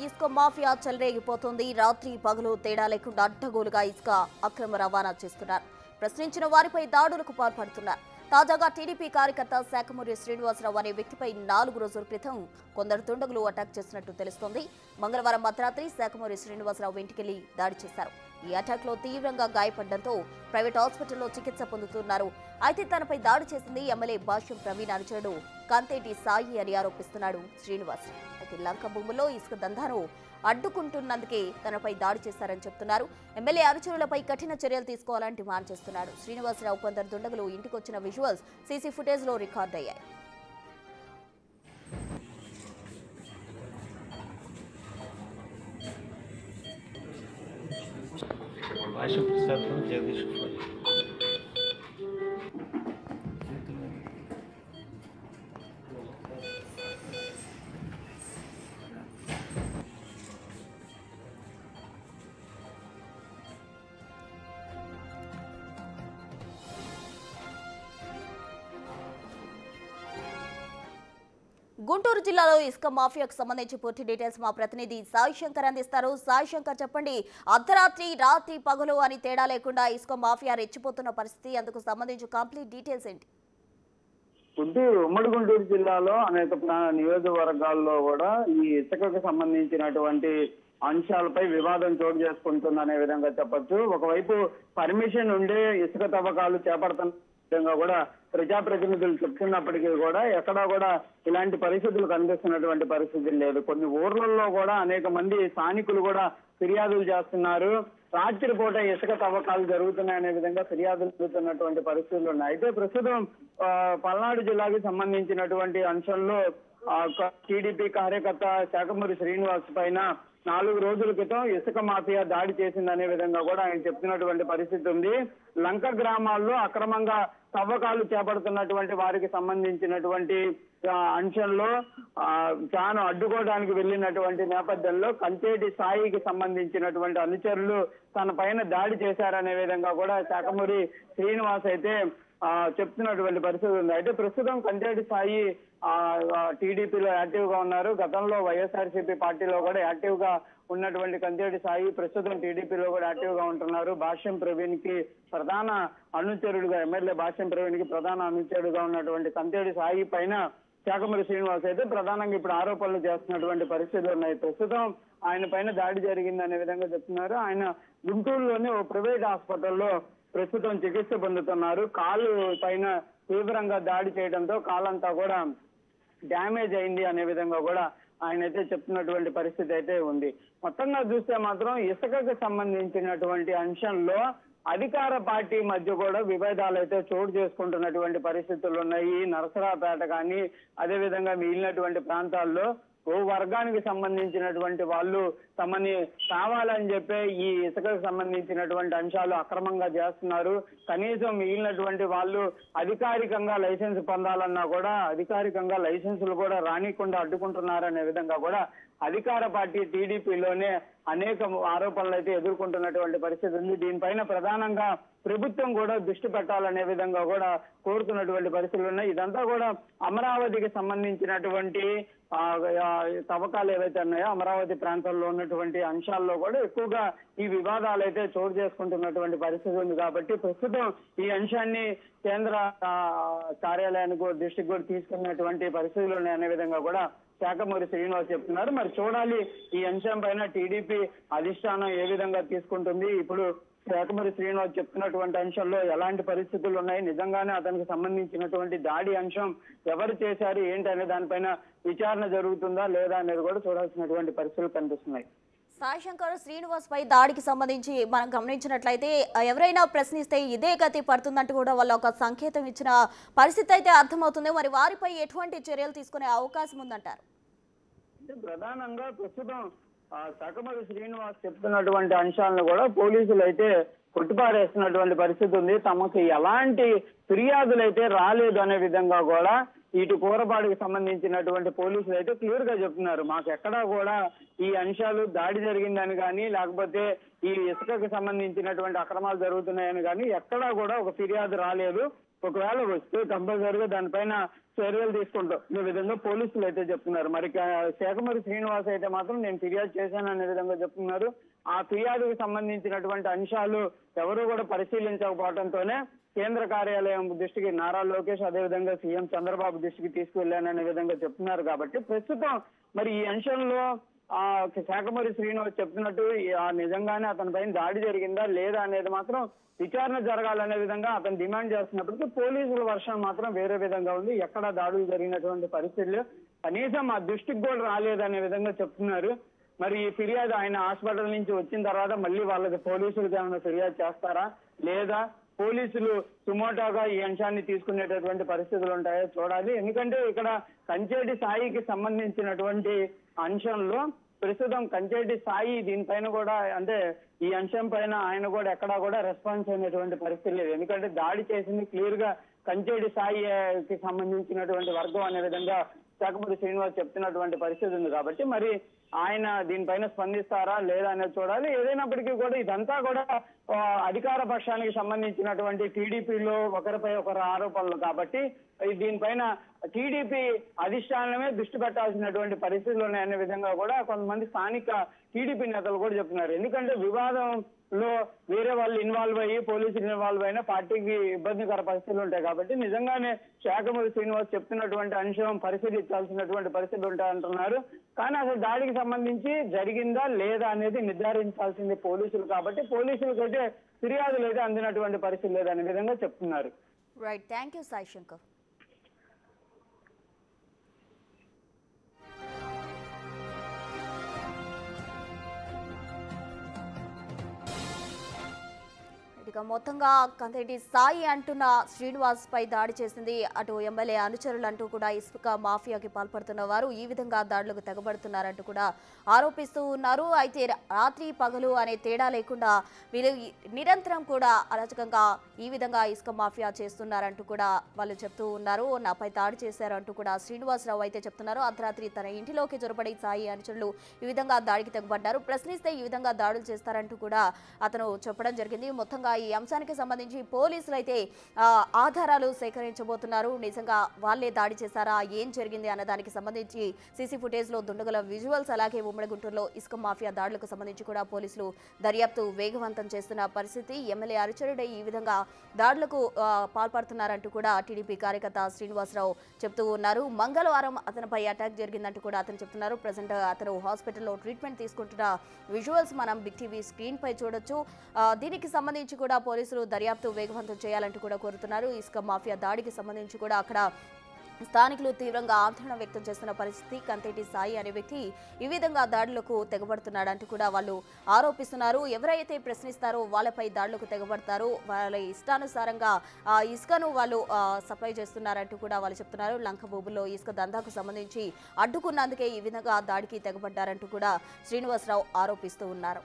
ఇసుక మాఫియా చెలరేగిపోతుంది. రాత్రి పగలు తేడా లేకుండా అడ్డగోలుగా ఇసుక అక్రమ రవాణా చేస్తున్నారు. ప్రశ్నించిన వారిపై దాడులకు పాల్పడుతున్నారు. తాజాగా టీడీపీ కార్యకర్త శాఖమూరి శ్రీనివాసరావు అనే వ్యక్తిపై 4 రోజుల క్రితం కొందరు దుండగులు అటాక్ చేసినట్టు తెలుస్తోంది. మంగళవారం అర్ధరాత్రి శాఖమూరి శ్రీనివాసరావు ఇంటికెళ్లి దాడి చేశారు. ఈ అటాక్ లో తీవ్రంగా గాయపడడంతో ప్రైవేట్ హాస్పిటల్లో చికిత్స పొందుతున్నారు. అయితే తనపై దాడి చేసింది ఎమ్మెల్యే భాష్యం ప్రవీణ్ అనుచరుడు కంతేటి సాయి అని ఆరోపిస్తున్నాడు శ్రీనివాసరావు. అయితే లంక భూముల్లో ఇసుక దందాను అడ్డుకుంటున్నందుకే తనపై దాడి చేశారని చెప్తున్నారు. ఎమ్మెల్యే అనుచరులపై కఠిన చర్యలు తీసుకోవాలని డిమాండ్ చేస్తున్నాడు. శ్రీనివాసరావు కొందరు దుండగులు ఇంటికొచ్చిన విజువల్స్ సీసీ ఫుటేజ్ లో రికార్డ్ అయ్యాయి. గుంటూరు జిల్లాలో ఇసుక మాఫియాకు సంబంధించి పూర్తి డీటెయిల్స్ మా ప్రతినిధి సాయి శంకర్ అందిస్తారు. సాయి శంకర్, చెప్పండి, అర్ధరాత్రి రాత్రి పగలు అని తేడా లేకుండా ఇసుక మాఫియా రెచ్చిపోతున్న పరిస్థితి, అందుకు సంబంధించి కంప్లీట్ డీటెయిల్స్ ఏంటి? ఉమ్మడి గుంటూరు జిల్లాలో అనేక నియోజకవర్గాల్లో కూడా ఈ ఇసుకకు సంబంధించినటువంటి అంశాలపై వివాదం చోటు చేసుకుంటుందనే విధంగా చెప్పొచ్చు. ఒకవైపు పర్మిషన్ ఉండే ఇసుక తవ్వకాలు చేపడుతున్న విధంగా కూడా ప్రజాప్రతినిధులు చెప్తున్నప్పటికీ కూడా ఎక్కడా కూడా ఇలాంటి పరిస్థితులు కనిపిస్తున్నటువంటి పరిస్థితి లేదు. కొన్ని ఊర్లలో కూడా అనేక మంది స్థానికులు కూడా ఫిర్యాదులు చేస్తున్నారు. రాత్రిపూట ఇసుక తవ్వకాలు జరుగుతున్నాయనే విధంగా ఫిర్యాదులు జరుగుతున్నటువంటి పరిస్థితులు ఉన్నాయి. అయితే ప్రస్తుతం పల్నాడు జిల్లాకి సంబంధించినటువంటి అంశంలో టీడీపీ కార్యకర్త శాఖమూరి శ్రీనివాస్ పైన 4 రోజుల క్రితం ఇసుక మాఫియా దాడి చేసిందనే విధంగా కూడా ఆయన చెప్తున్నటువంటి పరిస్థితి ఉంది. లంక గ్రామాల్లో అక్రమంగా తవ్వకాలు చేపడుతున్నటువంటి వారికి సంబంధించినటువంటి అంశంలో తాను అడ్డుకోవడానికి వెళ్ళినటువంటి నేపథ్యంలో కంతేటి సాయికి సంబంధించినటువంటి అనుచరులు తన పైన దాడి చేశారనే విధంగా కూడా శాఖమూరి శ్రీనివాస్ అయితే చెప్తున్నటువంటి పరిస్థితి ఉంది. అయితే ప్రస్తుతం కంతేటి సాయి టీడీపీలో యాక్టివ్ గా ఉన్నారు. గతంలో వైఎస్ఆర్సీపీ పార్టీలో కూడా యాక్టివ్ గా ఉన్నటువంటి కంతేటి సాయి ప్రస్తుతం టీడీపీలో కూడా యాక్టివ్ గా ఉంటున్నారు. భాష్యం ప్రవీణ్ కి ప్రధాన అనుచరుడుగా, ఎమ్మెల్యే భాష్యం ప్రవీణ్ కి ప్రధాన అనుచరుడుగా ఉన్నటువంటి కంతేటి సాయి పైన శాఖమూరి శ్రీనివాస్ అయితే ప్రధానంగా ఇప్పుడు ఆరోపణలు చేస్తున్నటువంటి పరిస్థితులు ఉన్నాయి. ప్రస్తుతం ఆయన పైన దాడి జరిగిందనే విధంగా చెప్తున్నారు. ఆయన గుంటూరులోని ఓ ప్రైవేట్ హాస్పిటల్లో ప్రస్తుతం చికిత్స పొందుతున్నారు. కాలు పైన తీవ్రంగా దాడి చేయడంతో కాలంతా కూడా డ్యామేజ్ అయింది అనే విధంగా కూడా ఆయన అయితే చెప్తున్నటువంటి పరిస్థితి అయితే ఉంది. మొత్తంగా చూస్తే మాత్రం ఇసుకకు సంబంధించినటువంటి అంశంలో అధికార పార్టీ మధ్య కూడా విభేదాలు అయితే చోటు చేసుకుంటున్నటువంటి పరిస్థితులు ఉన్నాయి. నరసరావుపేట కానీ అదేవిధంగా మిగిలినటువంటి ప్రాంతాల్లో ఓ వర్గానికి సంబంధించినటువంటి వాళ్ళు తమని కావాలని చెప్పే ఈ ఇసుకకు సంబంధించినటువంటి అంశాలు అక్రమంగా చేస్తున్నారు. కనీసం మిగిలినటువంటి వాళ్ళు అధికారికంగా లైసెన్స్ పొందాలన్నా కూడా అధికారికంగా లైసెన్సులు కూడా రానికుండా అడ్డుకుంటున్నారనే విధంగా కూడా అధికార పార్టీ టీడీపీలోనే అనేక ఆరోపణలు అయితే ఎదుర్కొంటున్నటువంటి పరిస్థితి ఉంది. దీనిపైన ప్రధానంగా ప్రభుత్వం కూడా దృష్టి పెట్టాలనే విధంగా కూడా కోరుతున్నటువంటి పరిస్థితులు ఉన్నాయి. ఇదంతా కూడా అమరావతికి సంబంధించినటువంటి తవ్వకాలు ఏవైతే ఉన్నాయో అమరావతి ప్రాంతంలో ఉన్నటువంటి అంశాల్లో కూడా ఎక్కువగా ఈ వివాదాలు అయితే చోటు చేసుకుంటున్నటువంటి పరిస్థితి ఉంది. కాబట్టి ప్రస్తుతం ఈ అంశాన్ని కేంద్ర కార్యాలయానికి దృష్టికి కూడా తీసుకున్నటువంటి పరిస్థితులు ఉన్నాయనే విధంగా కూడా శాఖమూరి శ్రీనివాస్ చెప్తున్నారు. మరి చూడాలి ఈ అంశం పైన టీడీపీ అధిష్టానం ఏ విధంగా తీసుకుంటుంది. ఇప్పుడు శాఖమూరి శ్రీనివాస్ చెప్తున్నటువంటి అంశంలో ఎలాంటి పరిస్థితులు ఉన్నాయి, నిజంగానే అతనికి సంబంధించినటువంటి దాడి అంశం ఎవరు చేశారు ఏంటి అనే దానిపైన విచారణ జరుగుతుందా లేదా అనేది కూడా చూడాల్సినటువంటి పరిస్థితులు కనిపిస్తున్నాయి. సాయి శంకర్, శ్రీనివాస్ పై దాడికి సంబంధించి మనం గమనించినట్లయితే ఎవరైనా ప్రశ్నిస్తే ఇదే గతి పడుతుందంటూ కూడా వాళ్ళ ఒక సంకేతం ఇచ్చిన పరిస్థితి అయితే అర్థమవుతుంది. మరి వారిపై ఎటువంటి చర్యలు తీసుకునే అవకాశం ఉందంటారు? ప్రధానంగా ప్రస్తుతం శాఖమూరి శ్రీనివాస్ చెప్తున్నటువంటి అంశాలను కూడా పోలీసులు అయితే కొట్టిపారేస్తున్నటువంటి పరిస్థితి ఉంది. తమకు ఎలాంటి ఫిర్యాదులు అయితే రాలేదు అనే విధంగా కూడా ఇటు కూరపాడుకు సంబంధించినటువంటి పోలీసులు అయితే క్లియర్ గా చెప్తున్నారు. మాకు ఎక్కడా కూడా ఈ అంశాలు దాడి జరిగిందని కానీ లేకపోతే ఈ ఇసుకకు సంబంధించినటువంటి అక్రమాలు జరుగుతున్నాయని కానీ ఎక్కడా కూడా ఒక ఫిర్యాదు రాలేదు. ఒకవేళ వస్తే కంపల్సరీగా దానిపైన చర్యలు తీసుకుంటున్న విధంగా పోలీసులు అయితే చెప్తున్నారు. మరి శాఖమూరి శ్రీనివాస్ అయితే మాత్రం నేను ఫిర్యాదు చేశాననే విధంగా చెప్తున్నారు. ఆ ఫిర్యాదుకు సంబంధించినటువంటి అంశాలు ఎవరు కూడా పరిశీలించకపోవడంతోనే కేంద్ర కార్యాలయం దృష్టికి నారా లోకేష్ అదేవిధంగా సీఎం చంద్రబాబు దృష్టికి తీసుకువెళ్లాననే విధంగా చెప్తున్నారు. కాబట్టి ప్రస్తుతం మరి ఈ అంశంలో శాఖమూరి శ్రీనివాస్ చెప్తున్నట్టు నిజంగానే అతని పైన దాడి జరిగిందా లేదా అనేది మాత్రం విచారణ జరగాలనే విధంగా అతను డిమాండ్ చేస్తున్నప్పటికీ పోలీసుల వర్షం మాత్రం వేరే విధంగా ఉంది. ఎక్కడ దాడులు జరిగినటువంటి పరిస్థితులు కనీసం ఆ దృష్టికి కూడా రాలేదనే విధంగా చెప్తున్నారు. మరి ఈ ఫిర్యాదు ఆయన హాస్పిటల్ నుంచి వచ్చిన తర్వాత మళ్ళీ వాళ్ళకి పోలీసులకు ఏమైనా ఫిర్యాదు చేస్తారా లేదా పోలీసులు సుమోటోగా ఈ అంశాన్ని తీసుకునేటటువంటి పరిస్థితులు ఉంటాయో చూడాలి. ఎందుకంటే ఇక్కడ కంచేటి సాయికి సంబంధించినటువంటి అంశంలో ప్రస్తుతం కంచేటి సాయి దీనిపైన కూడా అంటే ఈ అంశం పైన ఆయన కూడా ఎక్కడా కూడా రెస్పాన్స్ అయినటువంటి పరిస్థితి లేదు. ఎందుకంటే దాడి చేసింది క్లియర్ గా కంచేటి సాయికి సంబంధించినటువంటి వర్గం అనే విధంగా శాఖమూరి శ్రీనివాస్ చెప్తున్నటువంటి పరిస్థితి ఉంది. కాబట్టి మరి ఆయన దీనిపైన స్పందిస్తారా లేదా అనేది చూడాలి. ఏదైనప్పటికీ కూడా ఇదంతా కూడా అధికార పక్షానికి సంబంధించినటువంటి టీడీపీలో ఒకరిపై ఒకరు ఆరోపణలు కాబట్టి దీనిపైన టీడీపీ అధిష్టానమే దృష్టి పెట్టాల్సినటువంటి పరిస్థితులు ఉన్నాయనే విధంగా కూడా కొంతమంది స్థానిక టీడీపీ నేతలు కూడా చెప్తున్నారు. ఎందుకంటే వివాదంలో వేరే వాళ్ళు ఇన్వాల్వ్ అయ్యి పోలీసులు ఇన్వాల్వ్ అయినా పార్టీకి ఇబ్బందికర పరిస్థితులు ఉంటాయి. కాబట్టి నిజంగానే శాఖమూరి శ్రీనివాస్ చెప్తున్నటువంటి అంశం పరిశీలించాల్సినటువంటి పరిస్థితులు ఉంటాయంటున్నారు. కానీ అసలు దాడికి సంబంధించి జరిగిందా లేదా అనేది నిర్ధారించాల్సింది పోలీసులు. కాబట్టి పోలీసులకు అయితే ఫిర్యాదులు అయితే అందినటువంటి పరిస్థితి లేదనే విధంగా చెప్తున్నారు. Right, thank you Sai Shankar. ఇక మొత్తంగా కంతేటి సాయి అంటున్న శ్రీనివాస్ పై దాడి చేసింది అటు ఎమ్మెల్యే అనుచరులు అంటూ కూడా ఇసుక మాఫియాకి పాల్పడుతున్న వారు ఈ విధంగా దాడులకు తెగబడుతున్నారంటూ కూడా ఆరోపిస్తూ ఉన్నారు. అయితే రాత్రి పగలు అనే తేడా లేకుండా వీళ్ళు నిరంతరం కూడా అరాచకంగా ఈ విధంగా ఇసుక మాఫియా చేస్తున్నారంటూ కూడా వాళ్ళు చెప్తూ ఉన్నారు. నాపై దాడి చేశారంటూ కూడా శ్రీనివాసరావు అయితే చెప్తున్నారు. అర్ధరాత్రి తన ఇంటిలోకి జొరబడి సాయి అనుచరులు ఈ విధంగా దాడికి తెగబడ్డారు. ప్రశ్నిస్తే ఈ విధంగా దాడులు చేస్తారంటూ కూడా అతను చెప్పడం జరిగింది. మొత్తంగా ఈ అంశానికి సంబంధించి పోలీసులు అయితే ఆధారాలు సేకరించబోతున్నారు. నిజంగా వాళ్ళే దాడి చేశారా, ఏం జరిగింది అన్న దానికి సంబంధించి సీసీ ఫుటేజ్ లో దుండగల విజువల్స్ అలాగే ఉమ్మడి గుంటూరులో ఇసుక మాఫియా దాడులకు సంబంధించి కూడా పోలీసులు దర్యాప్తు వేగవంతం చేస్తున్న పరిస్థితి. ఎమ్మెల్యే అనుచరుడే ఈ విధంగా దాడులకు పాల్పడుతున్నారంటూ కూడా టీడీపీ కార్యకర్త శ్రీనివాసరావు చెప్తూ ఉన్నారు. మంగళవారం అతనిపై అటాక్ జరిగిందంటూ కూడా అతను చెప్తున్నారు. ప్రజెంట్ అతను హాస్పిటల్లో ట్రీట్మెంట్ తీసుకుంటున్న విజువల్స్ మనం బిగ్ టీవీ స్క్రీన్ పై చూడొచ్చు. దీనికి సంబంధించి కూడా పోలీసులు దర్యాప్తు వేగవంతం చేయాలంటూ కూడా కోరుతున్నారు. ఇసుక మాఫియా దాడికి సంబంధించి కూడా అక్కడ స్థానికులు తీవ్రంగా ఆందోళన వ్యక్తం చేస్తున్న పరిస్థితి. కంతేటి సాయి అనే వ్యక్తి ఈ విధంగా దాడులకు తెగబడుతున్నాడంటూ కూడా వాళ్ళు ఆరోపిస్తున్నారు. ఎవరైతే ప్రశ్నిస్తారో వాళ్ళపై దాడులకు తెగబడతారు, వాళ్ళ ఇష్టానుసారంగా ఇసుకను వాళ్ళు సప్లై చేస్తున్నారంటూ కూడా వాళ్ళు చెప్తున్నారు. లంకబూబుల్లో ఇసుక దందాకు సంబంధించి అడ్డుకున్నందుకే ఈ విధంగా దాడికి తెగబడ్డారంటూ కూడా శ్రీనివాసరావు ఆరోపిస్తూ ఉన్నారు.